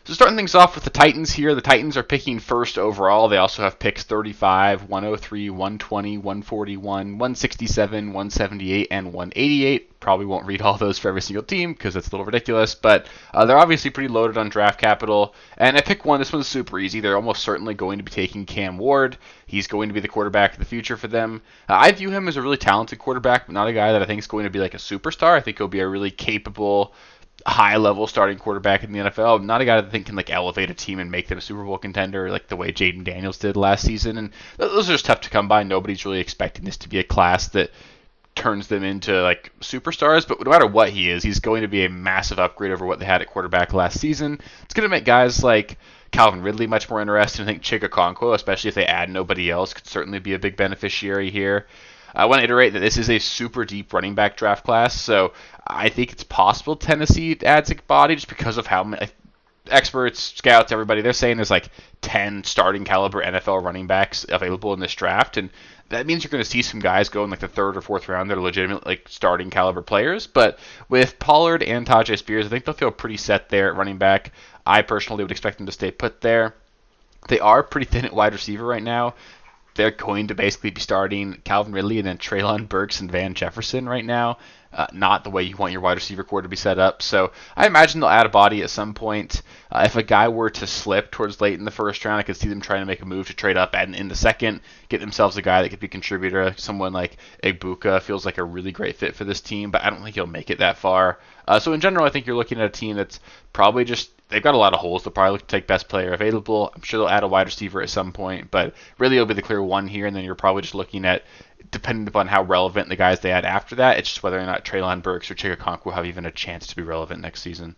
So starting things off with the Titans here. The Titans are picking first overall. They also have picks 35, 103, 120, 141, 167, 178, and 188. Probably won't read all those for every single team because that's a little ridiculous, but they're obviously pretty loaded on draft capital. And at pick one, this one's super easy. They're almost certainly going to be taking Cam Ward. He's going to be the quarterback of the future for them. I view him as a really talented quarterback, but not a guy that I think is going to be like a superstar. I think he'll be a really capable, high level starting quarterback in the NFL. Not a guy that I think can like elevate a team and make them a Super Bowl contender like the way Jaden Daniels did last season. And those are just tough to come by. Nobody's really expecting this to be a class that turns them into like superstars, but no matter what he is, he's going to be a massive upgrade over what they had at quarterback last season. It's going to make guys like Calvin Ridley much more interesting. I think Chig Okonkwo, especially if they add nobody else, could certainly be a big beneficiary here. I want to iterate that this is a super deep running back draft class, so I think it's possible Tennessee adds a body just because of how many experts, scouts, everybody, they're saying there's like 10 starting caliber NFL running backs available in this draft, and that means you're going to see some guys go in like the third or fourth round that are legitimate like starting caliber players. But with Pollard and Tajay Spears, I think they'll feel pretty set there at running back. I personally would expect them to stay put there. They are pretty thin at wide receiver right now. They're going to basically be starting Calvin Ridley and then Treylon Burks and Van Jefferson right now. Not the way you want your wide receiver core to be set up. So I imagine they'll add a body at some point. If a guy were to slip towards late in the first round, I could see them trying to make a move to trade up and in the second, get themselves a guy that could be a contributor. Someone like Egbuka feels like a really great fit for this team, but I don't think he'll make it that far. So in general, I think you're looking at a team that's probably just they've got a lot of holes. They'll probably look to take best player available. I'm sure they'll add a wide receiver at some point, but really it'll be the clear one here, and then you're probably just looking at, depending upon how relevant the guys they add after that, it's just whether or not Treylon Burks or Chig Okonkwo have even a chance to be relevant next season.